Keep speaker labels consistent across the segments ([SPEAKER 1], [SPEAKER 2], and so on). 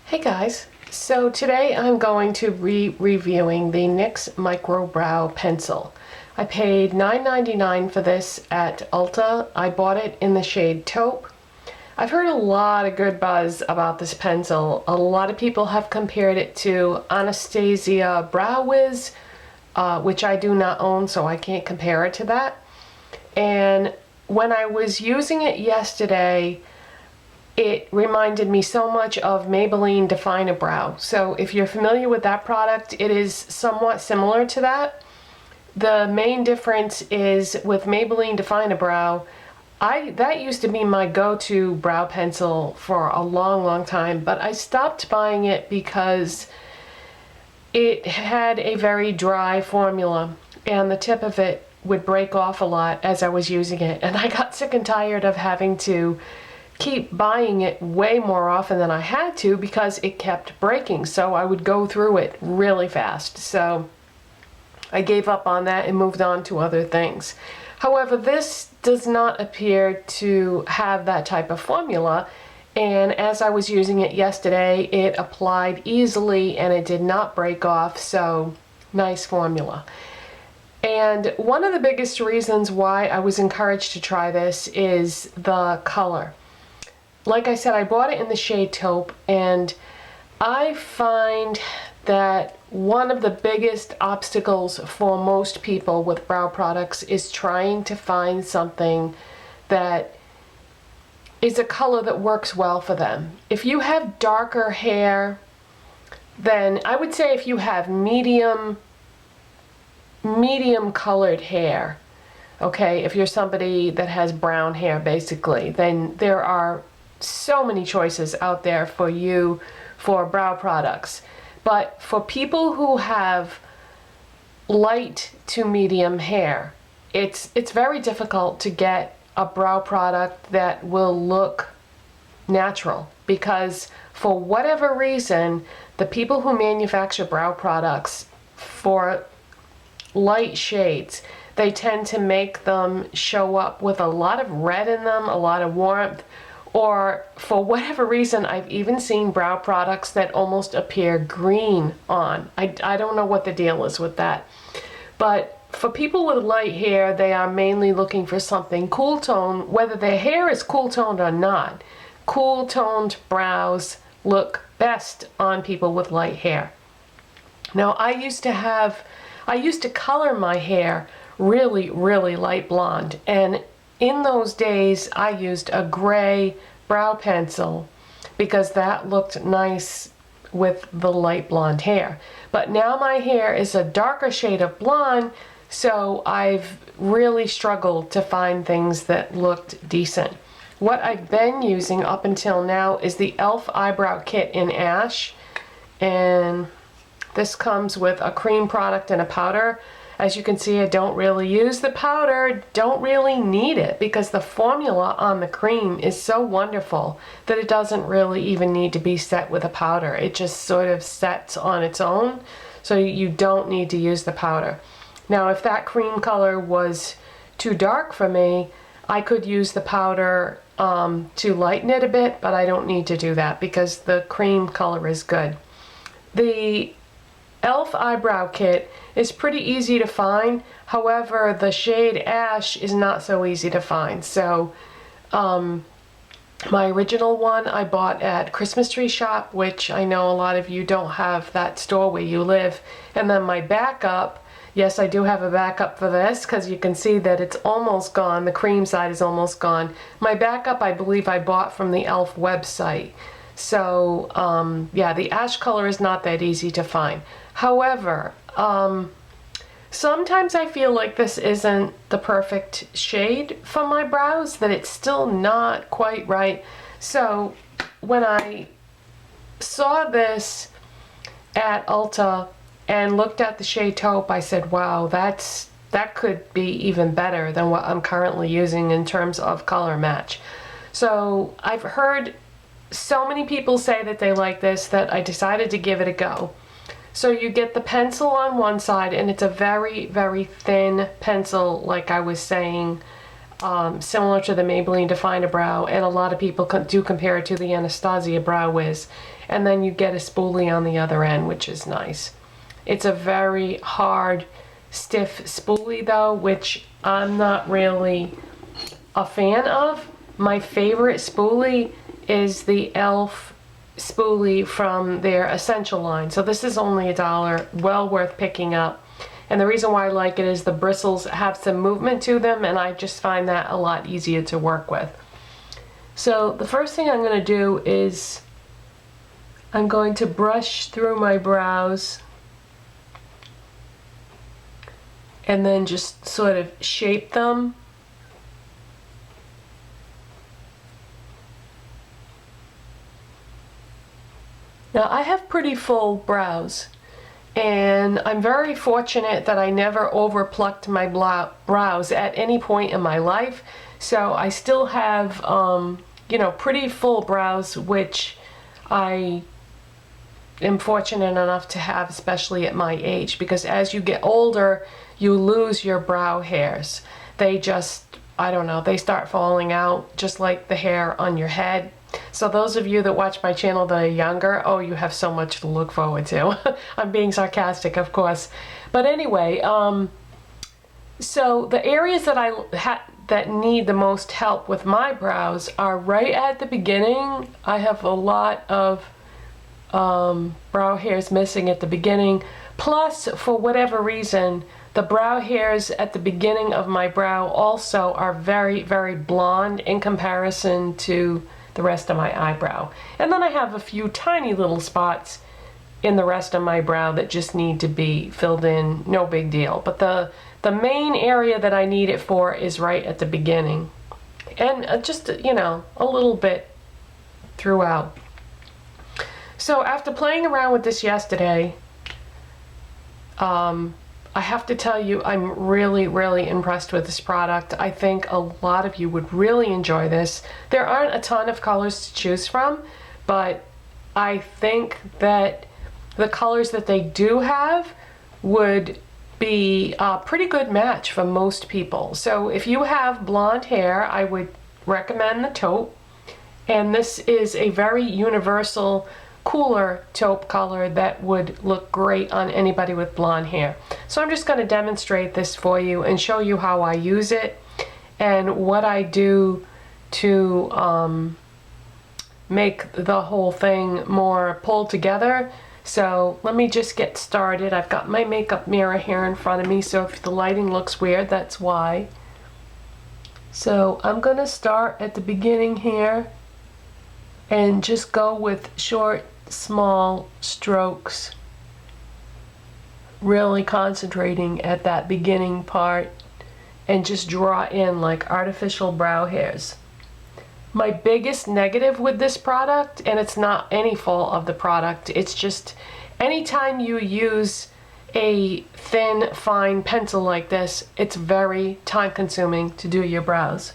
[SPEAKER 1] Hey guys, so today I'm going to be reviewing the NYX Micro Brow Pencil. I paid $9.99 for this at Ulta. I bought it in the shade Taupe. I've heard a lot of good buzz about this pencil. A lot of people have compared it to Anastasia Brow Wiz, which I do not own, so I can't compare it to that. And when I was using it yesterday, it reminded me so much of Maybelline Define a Brow. So if you're familiar with that product, it is somewhat similar to that. The main difference is with Maybelline Define a Brow, that used to be my go-to brow pencil for a long time, but I stopped buying it because it had a very dry formula and the tip of it would break off a lot as I was using it, and I got sick and tired of having to keep buying it way more often than I had to because it kept breaking, so I would go through it really fast. So I gave up on that and moved on to other things. However, this does not appear to have that type of formula, and as I was using it yesterday, it applied easily and it did not break off, so nice formula. And one of the biggest reasons why I was encouraged to try this is the color. Like I said, I bought it in the shade Taupe, and I find that one of the biggest obstacles for most people with brow products is trying to find something that is a color that works well for them. If you have darker hair, then I would say if you have medium colored hair, okay, if you're somebody that has brown hair basically, then there are so many choices out there for you for brow products. But for people who have light to medium hair, it's very difficult to get a brow product that will look natural, because for whatever reason, the people who manufacture brow products for light shades, they tend to make them show up with a lot of red in them, a lot of warmth, or for whatever reason, I've even seen brow products that almost appear green on. I don't know what the deal is with that. But for people with light hair, they are mainly looking for something cool tone, whether their hair is cool toned or not. Cool toned brows look best on people with light hair. Now, I used to color my hair really light blonde, and in those days, I used a gray brow pencil because that looked nice with the light blonde hair. But now my hair is a darker shade of blonde, so I've really struggled to find things that looked decent. What I've been using up until now is the e.l.f. eyebrow kit in Ash, and this comes with a cream product and a powder. As you can see, I don't really use the powder, don't really need it, because the formula on the cream is so wonderful that it doesn't really even need to be set with a powder. It just sort of sets on its own, so you don't need to use the powder. Now, if that cream color was too dark for me, I could use the powder to lighten it a bit, but I don't need to do that because the cream color is good. The e.l.f. eyebrow kit is pretty easy to find. However, the shade Ash is not so easy to find. So my original one I bought at Christmas Tree Shop, which I know a lot of you don't have that store where you live. And then my backup, yes, I do have a backup for this because you can see that it's almost gone. The cream side is almost gone. My backup, I believe I bought from the e.l.f. website. So yeah, the ash color is not that easy to find. However, sometimes I feel like this isn't the perfect shade for my brows, that it's still not quite right. So when I saw this at Ulta and looked at the shade Taupe, I said, wow, that could be even better than what I'm currently using in terms of color match. So I've heard so many people say that they like this that I decided to give it a go. So you get the pencil on one side, and it's a very thin pencil, like I was saying. similar to the Maybelline Define a Brow, and a lot of people do compare it to the Anastasia Brow Wiz. And then you get a spoolie on the other end, which is nice. It's a very hard, stiff spoolie though, which I'm not really a fan of. My favorite spoolie is the e.l.f. spoolie from their Essential line. So this is only $1, well worth picking up. And the reason why I like it is the bristles have some movement to them, and I just find that a lot easier to work with. So the first thing I'm going to do is I'm going to brush through my brows and then just sort of shape them. Now I have pretty full brows, and I'm very fortunate that I never over plucked my brows at any point in my life. So I still have, you know, pretty full brows, which I am fortunate enough to have, especially at my age, because as you get older, you lose your brow hairs. They just, I don't know, they start falling out just like the hair on your head. So those of you that watch my channel that are younger, oh, you have so much to look forward to. I'm being sarcastic, of course. But anyway, so the areas that that need the most help with my brows are right at the beginning. I have a lot of brow hairs missing at the beginning. Plus, for whatever reason, the brow hairs at the beginning of my brow also are very, very blonde in comparison to the rest of my eyebrow. And then I have a few tiny little spots in the rest of my brow that just need to be filled in, no big deal. But the main area that I need it for is right at the beginning. And just, you know, a little bit throughout. So after playing around with this yesterday, I have to tell you, I'm really, really impressed with this product. I think a lot of you would really enjoy this. There aren't a ton of colors to choose from, but I think that the colors that they do have would be a pretty good match for most people. So if you have blonde hair, I would recommend the taupe. And this is a very universal, cooler taupe color that would look great on anybody with blonde hair. So I'm just going to demonstrate this for you and show you how I use it and what I do to make the whole thing more pulled together. So let me just get started. I've got my makeup mirror here in front of me, so if the lighting looks weird, that's why. So I'm going to start at the beginning here and just go with short, small strokes, really concentrating at that beginning part, and just draw in like artificial brow hairs. My biggest negative with this product, and it's not any fault of the product, it's just anytime you use a thin, fine pencil like this, it's very time consuming to do your brows.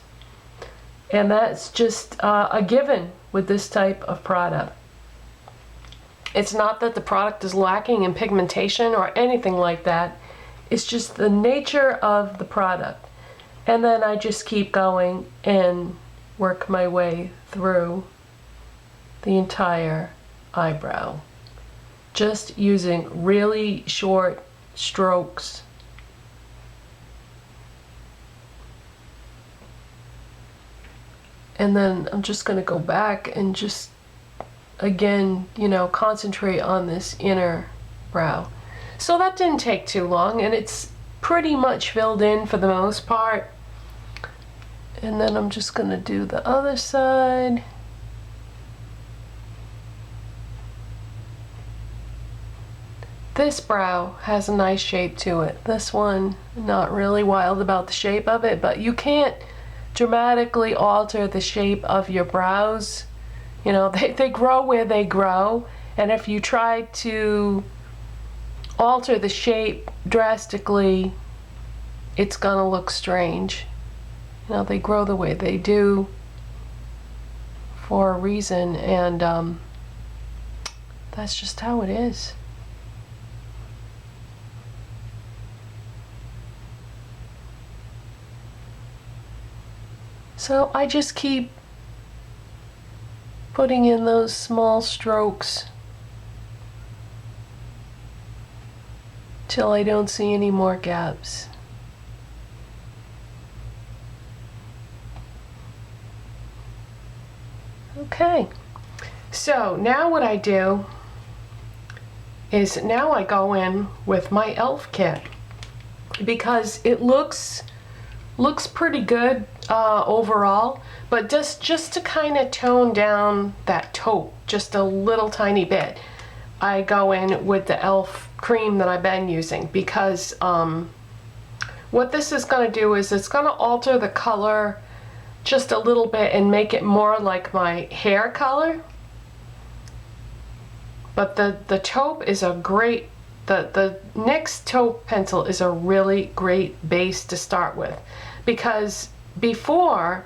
[SPEAKER 1] And that's just a given with this type of product. It's not that the product is lacking in pigmentation or anything like that. It's just the nature of the product. And then I just keep going and work my way through the entire eyebrow, just using really short strokes. And then I'm just going to go back and just again, you know, concentrate on this inner brow. So that didn't take too long, and it's pretty much filled in for the most part. And then I'm just going to do the other side. This brow has a nice shape to it. This one, not really wild about the shape of it, but you can't dramatically alter the shape of your brows. You know, they grow where they grow, and if you try to alter the shape drastically, it's gonna look strange. You know, they grow the way they do for a reason, and that's just how it is. So I just keep putting in those small strokes till I don't see any more gaps. Okay, so now what I do is now I go in with my e.l.f. kit because it looks pretty good overall, but just to kind of tone down that taupe just a little tiny bit, I go in with the e.l.f. cream that I've been using because what this is going to do is it's going to alter the color just a little bit and make it more like my hair color. But the taupe is a great, the NYX taupe pencil is a really great base to start with, because before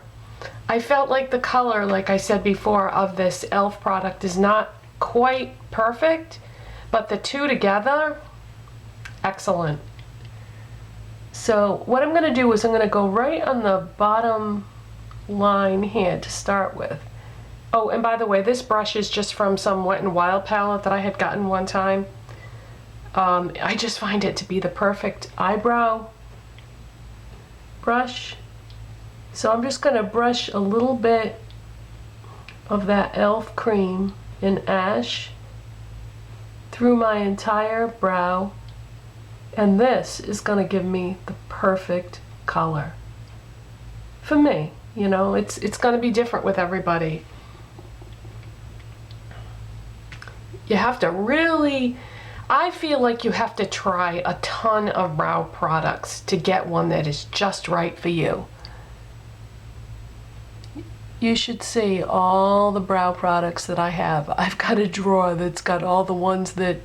[SPEAKER 1] I felt like the color, like I said before, of this e.l.f. product is not quite perfect, but the two together, excellent. So what I'm going to do is I'm going to go right on the bottom line here to start with. Oh, and by the way, this brush is just from some Wet n Wild palette that I had gotten one time. I just find it to be the perfect eyebrow brush. So I'm just going to brush a little bit of that e.l.f. cream in Ash through my entire brow, and this is going to give me the perfect color for me. You know, it's going to be different with everybody. You have to really, I feel like you have to try a ton of brow products to get one that is just right for you. You should see all the brow products that I have. I've got a drawer that's got all the ones that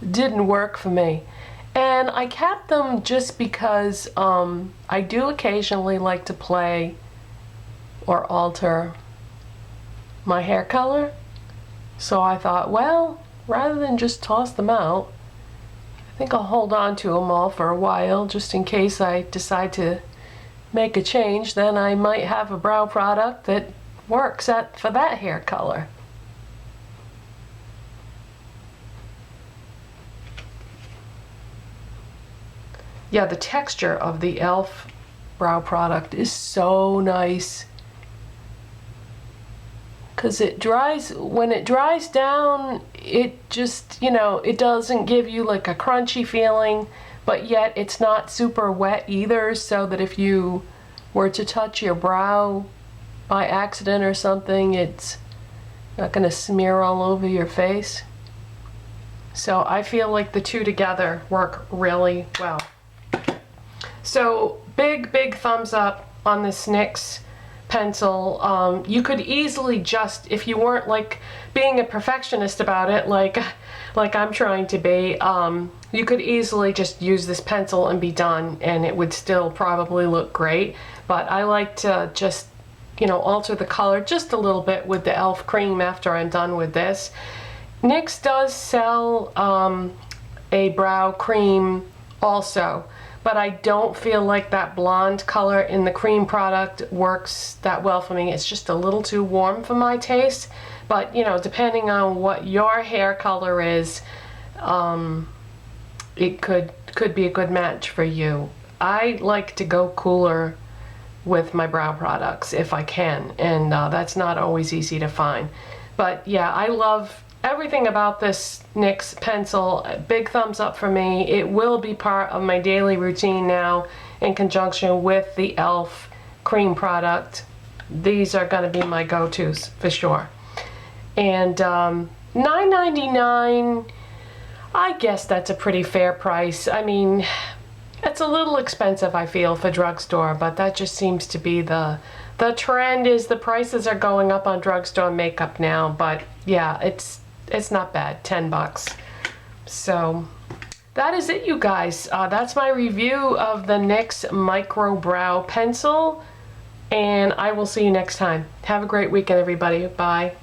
[SPEAKER 1] didn't work for me. And I kept them just because I do occasionally like to play or alter my hair color. So I thought, well, rather than just toss them out, I think I'll hold on to them all for a while just in case I decide to make a change. Then I might have a brow product that works for that hair color. Yeah, the texture of the e.l.f. brow product is so nice. Because it dries, when it dries down, it just, you know, it doesn't give you like a crunchy feeling, but yet it's not super wet either, so that if you were to touch your brow by accident or something, it's not going to smear all over your face. So I feel like the two together work really well. So big thumbs up on this NYX pencil. You could easily just, if you weren't like being a perfectionist about it, like I'm trying to be, you could easily just use this pencil and be done, and it would still probably look great. But I like to just, you know, alter the color just a little bit with the e.l.f. cream after I'm done with this. NYX does sell a brow cream also, but I don't feel like that blonde color in the cream product works that well for me. It's just a little too warm for my taste. But, you know, depending on what your hair color is, it could be a good match for you. I like to go cooler with my brow products if I can, and that's not always easy to find. But yeah, I love everything about this NYX pencil. Big thumbs up for me. It will be part of my daily routine now in conjunction with the e.l.f. cream product. These are going to be my go-tos for sure. And $9.99, I guess that's a pretty fair price. I mean, it's a little expensive, I feel, for drugstore, but that just seems to be the trend. Is the prices are going up on drugstore makeup now. But yeah, it's not bad, 10 bucks. So that is it, you guys. That's my review of the NYX Micro Brow Pencil, and I will see you next time. Have a great weekend, everybody. Bye.